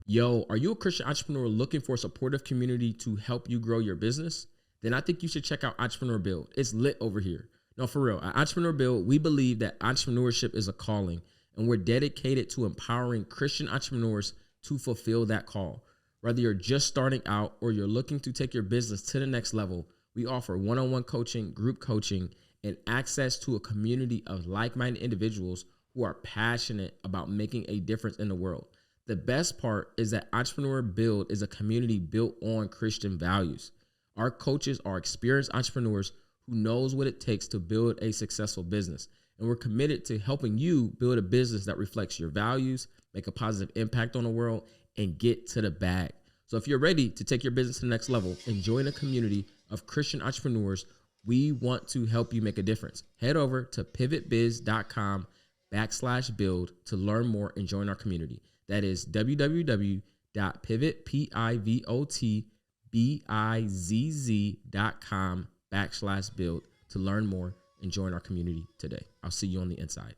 Yo, are you a Christian entrepreneur looking for a supportive community to help you grow your business? Then I think you should check out Entrepreneur Build. It's lit over here. No, for real. At Entrepreneur Build, we believe that entrepreneurship is a calling, and we're dedicated to empowering Christian entrepreneurs to fulfill that call. Whether you're just starting out or you're looking to take your business to the next level, we offer one-on-one coaching, group coaching, and access to a community of like-minded individuals who are passionate about making a difference in the world. The best part is that Entrepreneur Build is a community built on Christian values. Our coaches are experienced entrepreneurs who knows what it takes to build a successful business. And we're committed to helping you build a business that reflects your values, make a positive impact on the world, and get to the bag. So if you're ready to take your business to the next level and join a community of Christian entrepreneurs, we want to help you make a difference. Head over to pivotbiz.com/build to learn more and join our community. That is www.pivotbizz.com/build to learn more and join our community today. I'll see you on the inside.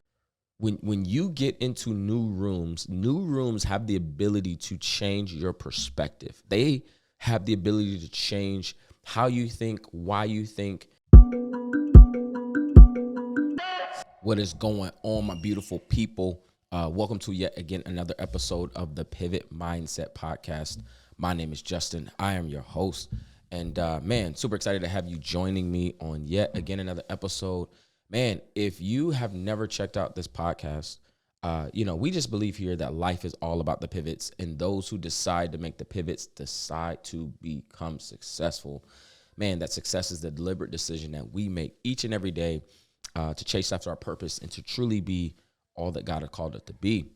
When you get into new rooms have the ability to change your perspective. They have the ability to change how you think, why you think. What is going on, my beautiful people? Welcome to yet again another episode of the Pivot Mindset Podcast. My name is Justin. I am your host. And man, super excited to have you joining me on yet again another episode. Man, if you have never checked out this podcast, we just believe here that life is all about the pivots, and those who decide to make the pivots decide to become successful. Man, that success is the deliberate decision that we make each and every day to chase after our purpose and to truly be all that God has called it to be.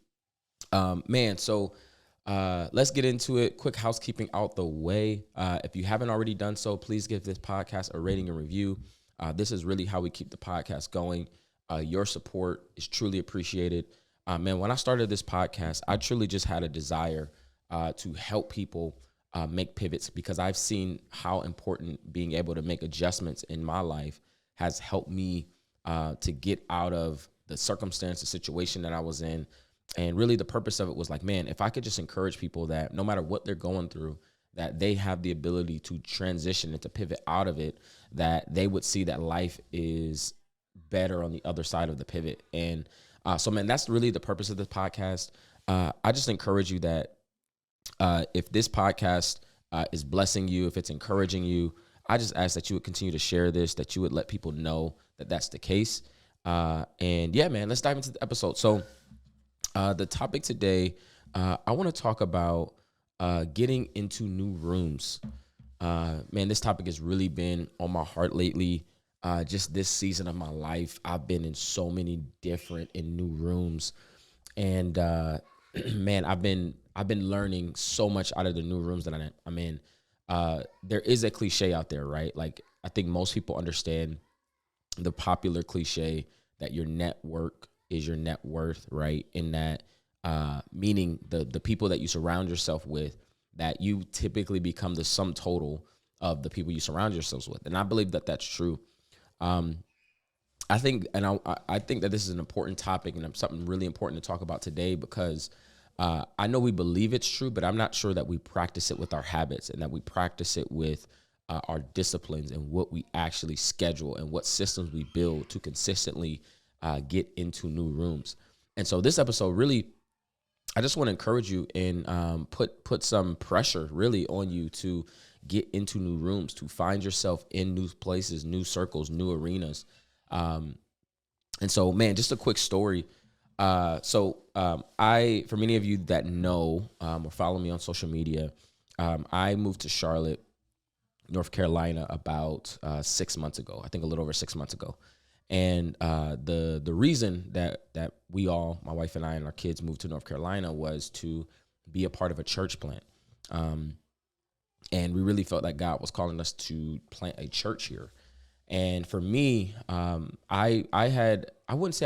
So let's get into it. Quick housekeeping out the way. If you haven't already done so, please give this podcast a rating and review. This is really how we keep the podcast going. Your support is truly appreciated. When I started this podcast, I truly just had a desire to help people make pivots, because I've seen how important being able to make adjustments in my life has helped me to get out of the circumstance, the situation that I was in. And really the purpose of it was like, man, if I could just encourage people that no matter what they're going through, that they have the ability to transition and to pivot out of it, that they would see that life is better on the other side of the pivot. And so, man, that's really the purpose of this podcast. I just encourage you that if this podcast is blessing you, if it's encouraging you, I just ask that you would continue to share this, that you would let people know that that's the case. And yeah, man, let's dive into the episode. So the topic today, I want to talk about getting into new rooms. Man, this topic has really been on my heart lately. Just this season of my life, I've been in so many different and new rooms. And man, I've been learning so much out of the new rooms that I'm in. There is a cliche out there, right? Like, I think most people understand the popular cliche that your network is your net worth, right? In that, meaning the people that you surround yourself with, that you typically become the sum total of the people you surround yourselves with. And I believe that that's true. I think that this is an important topic and something really important to talk about today, because I know we believe it's true, but I'm not sure that we practice it with our habits and that we practice it with our disciplines and what we actually schedule and what systems we build to consistently get into new rooms. And so this episode really, I just want to encourage you and put some pressure really on you to get into new rooms, to find yourself in new places, new circles, new arenas. And so, man, just a quick story. For many of you that know or follow me on social media, I moved to Charlotte, North Carolina about 6 months ago. I think a little over 6 months ago. And the reason that we all, my wife and I and our kids, moved to North Carolina was to be a part of a church plant. And we really felt like God was calling us to plant a church here. And for me, I guess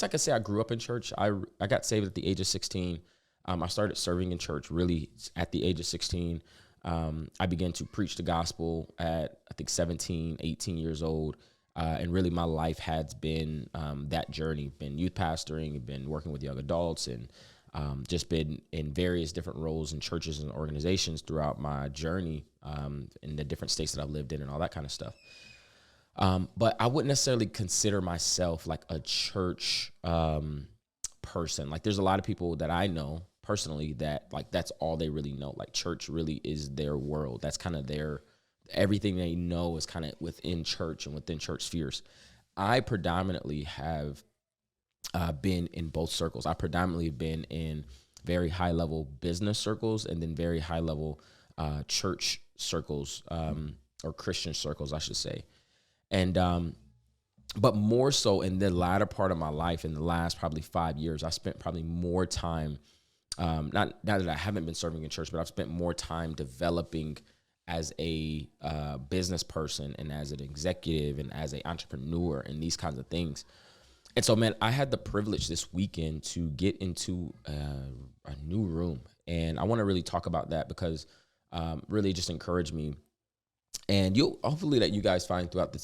I could say I grew up in church. I got saved at the age of 16. I started serving in church really at the age of 16. I began to preach the gospel at, I think, 17, 18 years old. And really my life has been that journey, been youth pastoring, been working with young adults, and just been in various different roles in churches and organizations throughout my journey in the different states that I've lived in and all that kind of stuff. But I wouldn't necessarily consider myself like a church person. Like there's a lot of people that I know personally that like that's all they really know. Like church really is their world. That's kind of everything they know is kind of within church and within church spheres. I predominantly have been in both circles. I predominantly been in very high level business circles and then very high level church circles or Christian circles, I should say. And but more so in the latter part of my life, in the last probably 5 years, I spent probably more time, not that I haven't been serving in church, but I've spent more time developing as a business person and as an executive and as an entrepreneur and these kinds of things. And so, man, I had the privilege this weekend to get into a new room. And I want to really talk about that because really just encouraged me. And you'll hopefully that you guys find throughout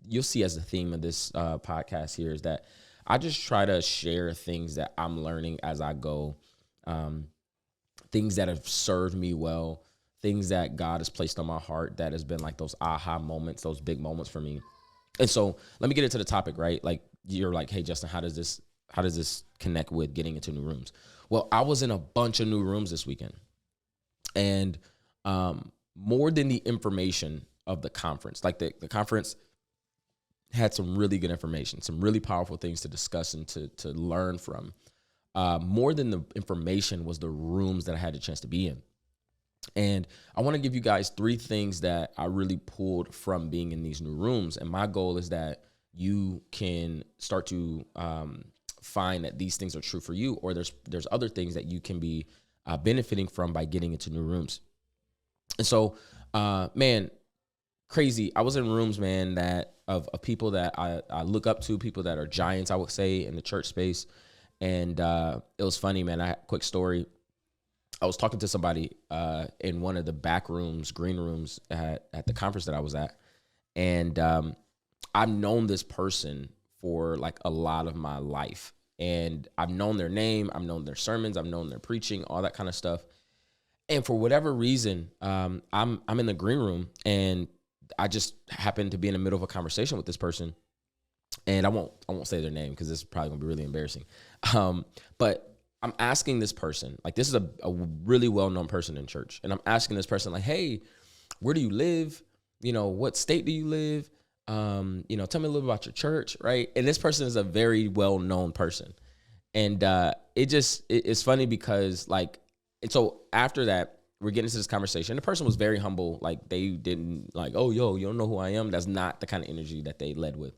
you'll see as the theme of this podcast here is that I just try to share things that I'm learning as I go, things that have served me well, things that God has placed on my heart that has been like those aha moments, those big moments for me. And so let me get into the topic, right? Like you're like, hey, Justin, how does this connect with getting into new rooms? Well, I was in a bunch of new rooms this weekend. And more than the information of the conference, like the conference had some really good information, some really powerful things to discuss and to learn from. More than the information was the rooms that I had a chance to be in. And I want to give you guys 3 things that I really pulled from being in these new rooms. And my goal is that you can start to find that these things are true for you, or there's other things that you can be benefiting from by getting into new rooms. And so, man, crazy. I was in rooms, man, that of people that I look up to, people that are giants, I would say, in the church space. And it was funny, man. I had a quick story. I was talking to somebody in one of the back rooms, green rooms at the conference that I was at. And I've known this person for like a lot of my life. And I've known their name, I've known their sermons, I've known their preaching, all that kind of stuff. And for whatever reason, I'm in the green room and I just happened to be in the middle of a conversation with this person. And I won't say their name because this is probably gonna be really embarrassing. But I'm asking this person, like this is a really well-known person in church. And I'm asking this person like, hey, where do you live? You know, what state do you live? You know, tell me a little about your church, right? And this person is a very well-known person. And it's funny because like, and so after that, we're getting into this conversation. The person was very humble. Like they didn't like, oh, yo, you don't know who I am. That's not the kind of energy that they led with.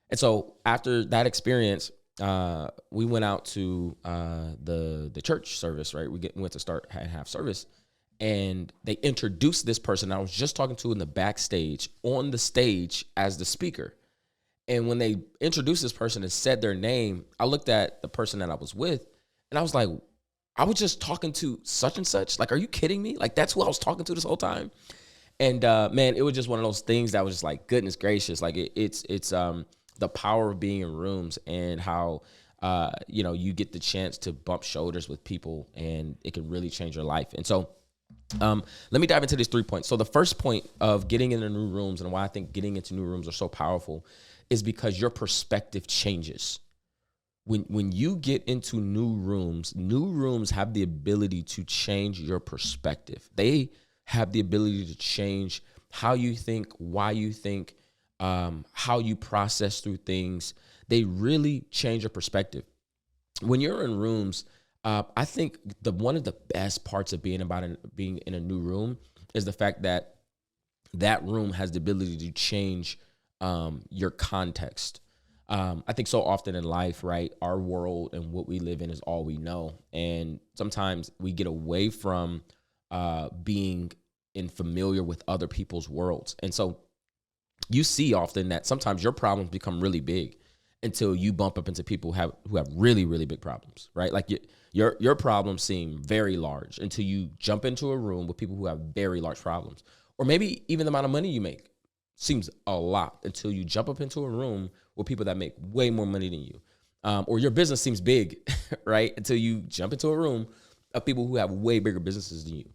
And so after that experience, we went out to the church service, right? We went to start and have service. And they introduced this person I was just talking to in the backstage on the stage as the speaker. And when they introduced this person and said their name, I looked at the person that I was with and I was like, I was just talking to such and such. Like, are you kidding me? Like, that's who I was talking to this whole time. And man, it was just one of those things that was just like, goodness gracious. Like it's the power of being in rooms and how, you know, you get the chance to bump shoulders with people and it can really change your life. And so, let me dive into these 3 points. So the first point of getting into new rooms and why I think getting into new rooms are so powerful is because your perspective changes. When you get into new rooms have the ability to change your perspective. They have the ability to change how you think, why you think, how you process through things. They really change your perspective. When you're in rooms, I think one of the best parts of being in a new room is the fact that that room has the ability to change your context. I think so often in life, right, our world and what we live in is all we know. And sometimes we get away from being familiar with other people's worlds. And so you see often that sometimes your problems become really big until you bump up into people who have really, really big problems, right? Like your problems seem very large until you jump into a room with people who have very large problems. Or maybe even the amount of money you make seems a lot until you jump up into a room with people that make way more money than you. or your business seems big, right? Until you jump into a room of people who have way bigger businesses than you.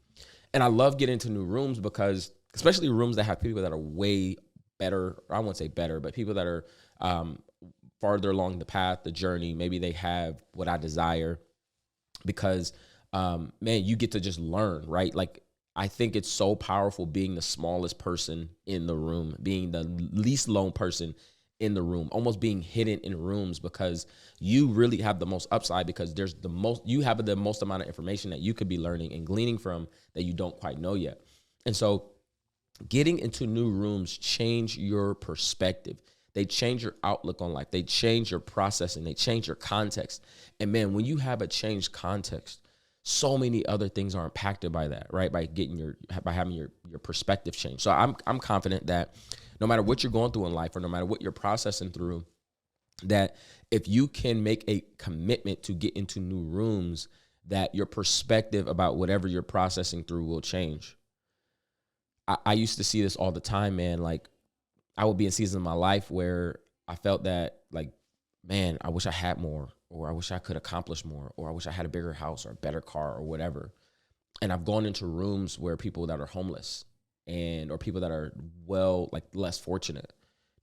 And I love getting into new rooms because, especially rooms that have people that are way better, or I won't say better, but people that are farther along the path, the journey. Maybe they have what I desire, because, man, you get to just learn, right? Like, I think it's so powerful being the smallest person in the room, being the least known person in the room, almost being hidden in rooms, because you really have the most upside, because you have the most amount of information that you could be learning and gleaning from that you don't quite know yet. And so getting into new rooms change your perspective. They change your outlook on life. They change your processing. They change your context. And man, when you have a changed context, so many other things are impacted by that, right? By having your perspective change. So I'm confident that no matter what you're going through in life, or no matter what you're processing through, that if you can make a commitment to get into new rooms, that your perspective about whatever you're processing through will change. I used to see this all the time, man. Like, I would be in seasons of my life where I felt that, like, man, I wish I had more, or I wish I could accomplish more, or I wish I had a bigger house or a better car or whatever. And I've gone into rooms where people that are homeless or people that are less fortunate.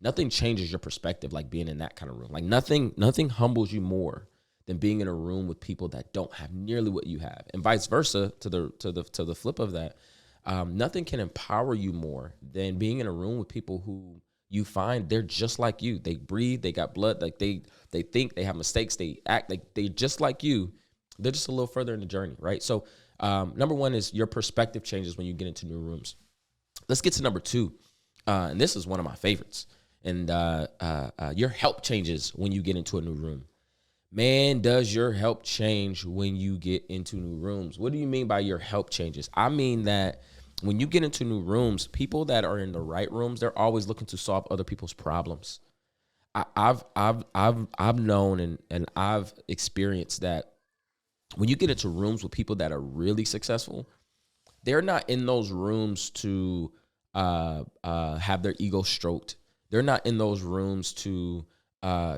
Nothing changes your perspective like being in that kind of room. Like, nothing humbles you more than being in a room with people that don't have nearly what you have, and vice versa to the flip of that. Nothing can empower you more than being in a room with people who you find they're just like you. They breathe, they got blood, like they think, they have mistakes, they act like they just like you. They're just a little further in the journey, right? So number one is your perspective changes when you get into new rooms. Let's get to number two. And this is one of my favorites. And your help changes when you get into a new room. Man, does your help change when you get into new rooms? What do you mean by your help changes? I mean that when you get into new rooms, people that are in the right rooms, they're always looking to solve other people's problems. I've known and I've experienced that when you get into rooms with people that are really successful, they're not in those rooms to have their ego stroked. They're not in those rooms to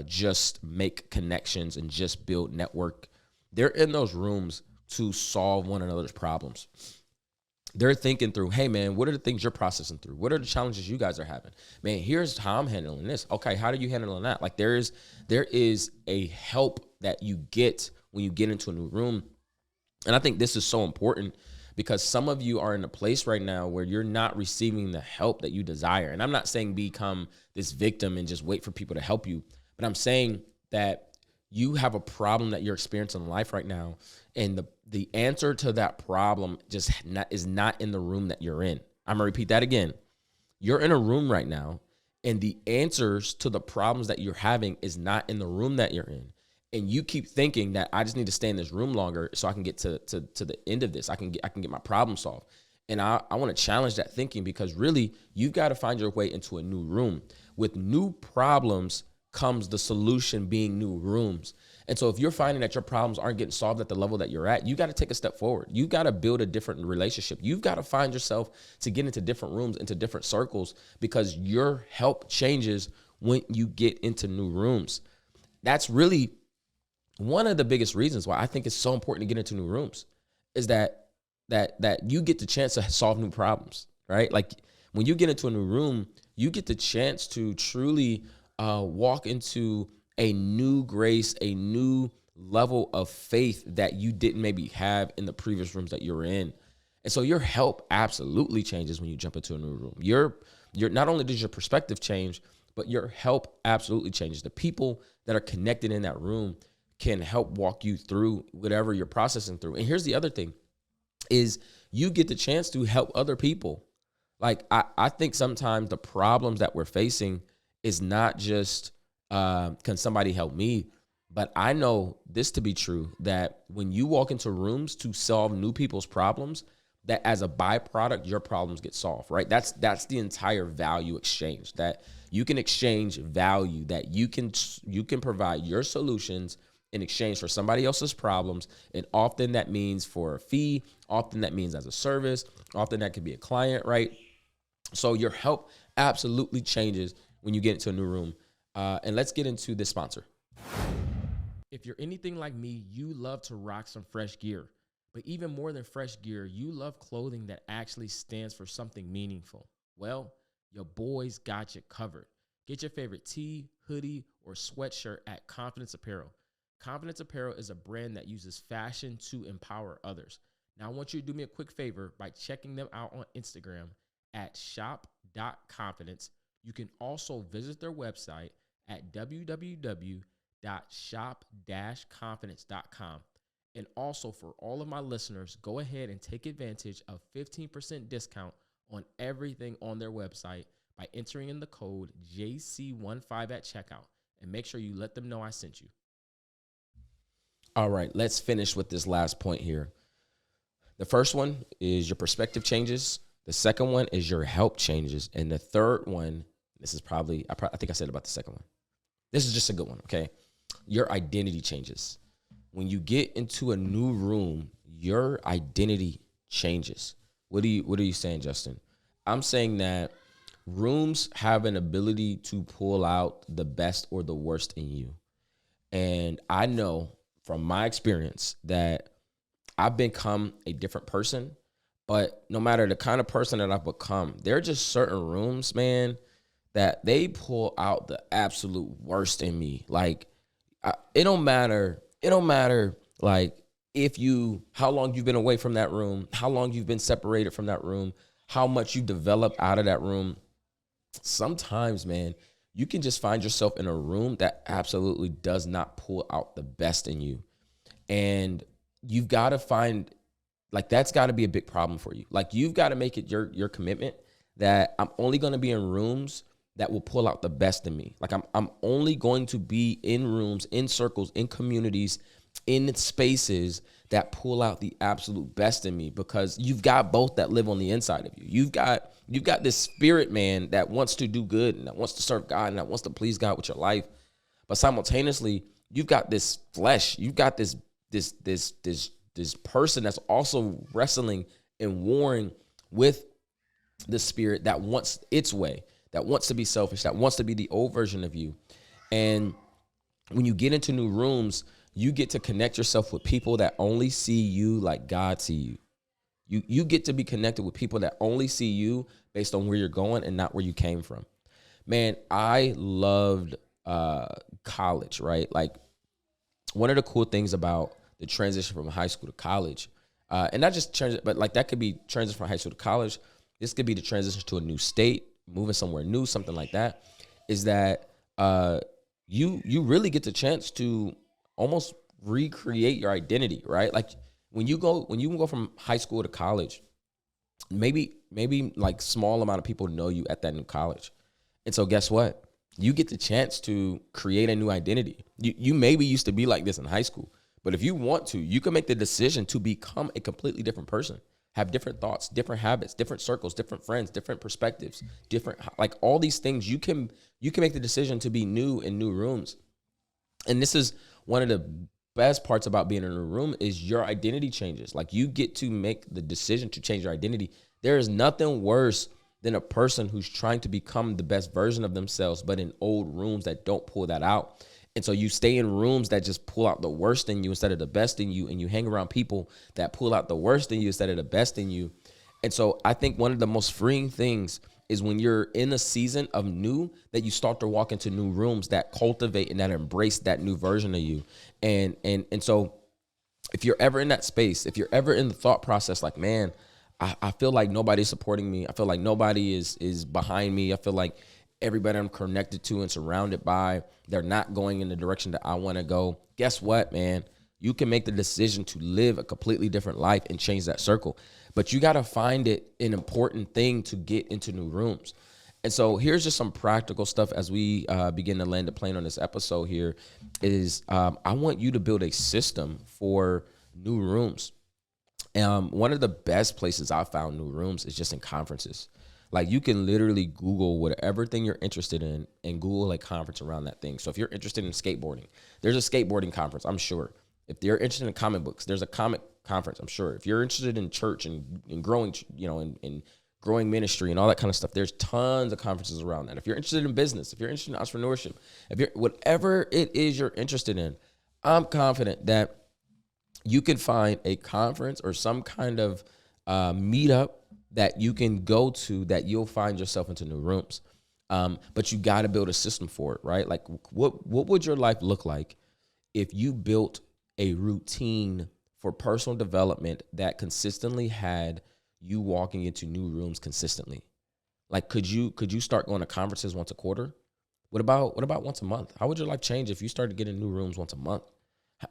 just make connections and just build network. They're in those rooms to solve one another's problems. They're thinking through, hey man, what are the things you're processing through? What are the challenges you guys are having? Man, here's how I'm handling this. Okay, how do you handle that? Like, there is a help that you get when you get into a new room. And I think this is so important, because some of you are in a place right now where you're not receiving the help that you desire. And I'm not saying become this victim and just wait for people to help you, but I'm saying that you have a problem that you're experiencing in life right now, and the answer to that problem is not in the room that you're in. I'm gonna repeat that again. You're in a room right now, and the answers to the problems that you're having is not in the room that you're in. And you keep thinking that I just need to stay in this room longer so I can get to the end of this. I can get my problem solved. And I want to challenge that thinking, because really you've got to find your way into a new room. With new problems comes the solution being new rooms. And so if you're finding that your problems aren't getting solved at the level that you're at, you got to take a step forward. You got to build a different relationship. You've got to find yourself to get into different rooms, into different circles, because your help changes when you get into new rooms. That's really one of the biggest reasons why I think it's so important to get into new rooms, is that you get the chance to solve new problems, right? Like, when you get into a new room, you get the chance to truly walk into a new grace, a new level of faith that you didn't maybe have in the previous rooms that you're in. And so your help absolutely changes when you jump into a new room. You're not only does your perspective change, but your help absolutely changes. The people that are connected in that room can help walk you through whatever you're processing through. And here's the other thing, is you get the chance to help other people. Like, I think sometimes the problems that we're facing is not just, can somebody help me? But I know this to be true, that when you walk into rooms to solve new people's problems, that as a byproduct, your problems get solved, right? That's the entire value exchange, that you can exchange value, that you can provide your solutions in exchange for somebody else's problems. And often that means for a fee, often that means as a service, often that could be a client, right? So your help absolutely changes when you get into a new room. And let's get into this sponsor. If you're anything like me, you love to rock some fresh gear. But even more than fresh gear, you love clothing that actually stands for something meaningful. Well, your boys got you covered. Get your favorite tee, hoodie, or sweatshirt at Confidence Apparel. Confidence Apparel is a brand that uses fashion to empower others. Now, I want you to do me a quick favor by checking them out on Instagram at shop.confidence. You can also visit their website at www.shop-confidence.com. And also, for all of my listeners, go ahead and take advantage of 15% discount on everything on their website by entering in the code JC15 at checkout. And make sure you let them know I sent you. All right, let's finish with this last point here. The first one is your perspective changes. The second one is your help changes. And the third one, this is probably, I think I said about the second one. This is just a good one, okay? Your identity changes. When you get into a new room, your identity changes. What are you saying, Justin? I'm saying that rooms have an ability to pull out the best or the worst in you. And I know from my experience that I've become a different person, but no matter the kind of person that I've become, there are just certain rooms, man, that they pull out the absolute worst in me. Like, it don't matter, like, how long you've been away from that room, how long you've been separated from that room, how much you develop out of that room. Sometimes, man, you can just find yourself in a room that absolutely does not pull out the best in you. And you've got to find, like, that's got to be a big problem for you. Like, you've got to make it your commitment that I'm only going to be in rooms that will pull out the best in me. Like, I'm only going to be in rooms, in circles, in communities, in spaces that pull out the absolute best in me, because you've got both that live on the inside of you. You've got this spirit, man, that wants to do good and that wants to serve God and that wants to please God with your life. But simultaneously, you've got this flesh. You've got this person that's also wrestling and warring with the spirit that wants its way, that wants to be selfish, that wants to be the old version of you. And when you get into new rooms, you get to connect yourself with people that only see you like God see you. You get to be connected with people that only see you based on where you're going and not where you came from. Man, I loved college, right? Like, one of the cool things about the transition from high school to college, and not just transition, but like that could be transition from high school to college. This could be the transition to a new state, moving somewhere new, something like that, is that you really get the chance to almost recreate your identity, right? Like, when you can go from high school to college, maybe like small amount of people know you at that new college. And so guess what? You get the chance to create a new identity. You maybe used to be like this in high school, but if you want to, you can make the decision to become a completely different person, have different thoughts, different habits, different circles, different friends, different perspectives, different, like, all these things. You can make the decision to be new in new rooms. And this is one of the best parts about being in a room, is your identity changes. Like, you get to make the decision to change your identity. There is nothing worse than a person who's trying to become the best version of themselves, but in old rooms that don't pull that out. And so you stay in rooms that just pull out the worst in you instead of the best in you, and you hang around people that pull out the worst in you instead of the best in you. And so I think one of the most freeing things is when you're in a season of new, that you start to walk into new rooms that cultivate and that embrace that new version of you. And so if you're ever in that space, if you're ever in the thought process, like, man, I feel like nobody's supporting me, I feel like nobody is behind me, I feel like everybody I'm connected to and surrounded by, they're not going in the direction that I want to go. Guess what, man? You can make the decision to live a completely different life and change that circle. But you got to find it an important thing to get into new rooms. And so here's just some practical stuff as we begin to land the plane on this episode here is I want you to build a system for new rooms. One of the best places I found new rooms is just in conferences. Like, you can literally Google whatever thing you're interested in and Google a conference around that thing. So if you're interested in skateboarding, there's a skateboarding conference, I'm sure. If you're interested in comic books, there's a comic conference, I'm sure. If you're interested in church and growing, in growing ministry and all that kind of stuff, there's tons of conferences around that. If you're interested in business, if you're interested in entrepreneurship, whatever it is you're interested in, I'm confident that you can find a conference or some kind of meetup that you can go to that you'll find yourself into new rooms. But you got to build a system for it, right? Like what would your life look like if you built a routine for personal development that consistently had you walking into new rooms consistently? Like, could you start going to conferences once a quarter? What about once a month? How would your life change if you started getting new rooms once a month?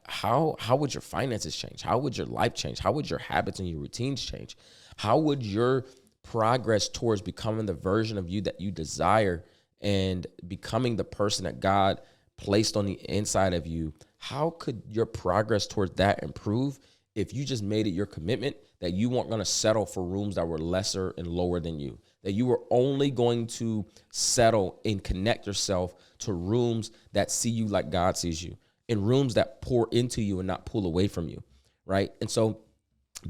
How would your finances change? How would your life change? How would your habits and your routines change? How would your progress towards becoming the version of you that you desire and becoming the person that God placed on the inside of you? How could your progress towards that improve if you just made it your commitment that you weren't going to settle for rooms that were lesser and lower than you, that you were only going to settle and connect yourself to rooms that see you like God sees you, in rooms that pour into you and not pull away from you, right? And so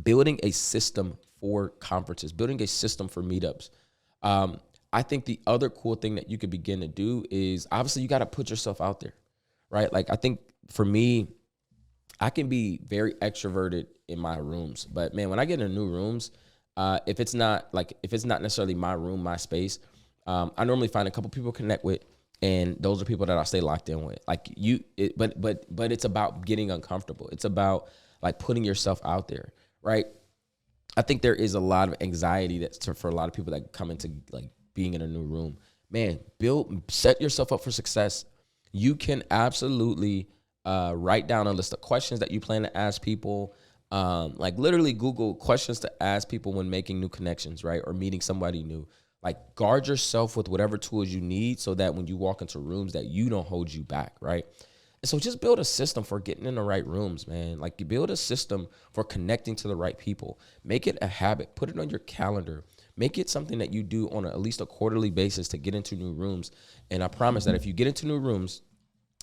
building a system for conferences, building a system for meetups. I think the other cool thing that you could begin to do is obviously you got to put yourself out there, right? Like I think for me, I can be very extroverted in my rooms, but man, when I get into new rooms, if it's not necessarily my room, my space, I normally find a couple people to connect with, and those are people that I stay locked in with. Like but it's about getting uncomfortable. It's about like putting yourself out there, right? I think there is a lot of anxiety for a lot of people that come into like being in a new room. Man, set yourself up for success. You can absolutely write down a list of questions that you plan to ask people. Like literally Google questions to ask people when making new connections, right? Or meeting somebody new. Like guard yourself with whatever tools you need so that when you walk into rooms that you don't hold you back, right? And so just build a system for getting in the right rooms, man. Like you build a system for connecting to the right people. Make it a habit. Put it on your calendar. Make it something that you do on at least a quarterly basis to get into new rooms. And I promise that if you get into new rooms,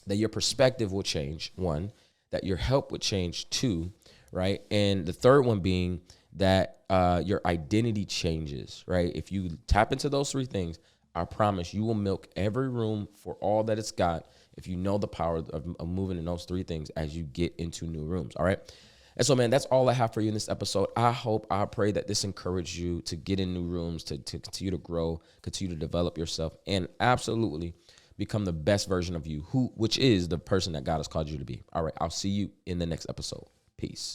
that your perspective will change, one, that your help would change, two, right? And the third one being that your identity changes, right? If you tap into those three things, I promise you will milk every room for all that it's got if you know the power of moving in those three things as you get into new rooms, all right? And so, man, that's all I have for you in this episode. I pray that this encouraged you to get in new rooms, to continue to grow, continue to develop yourself, and absolutely become the best version of you, which is the person that God has called you to be. All right, I'll see you in the next episode. Peace.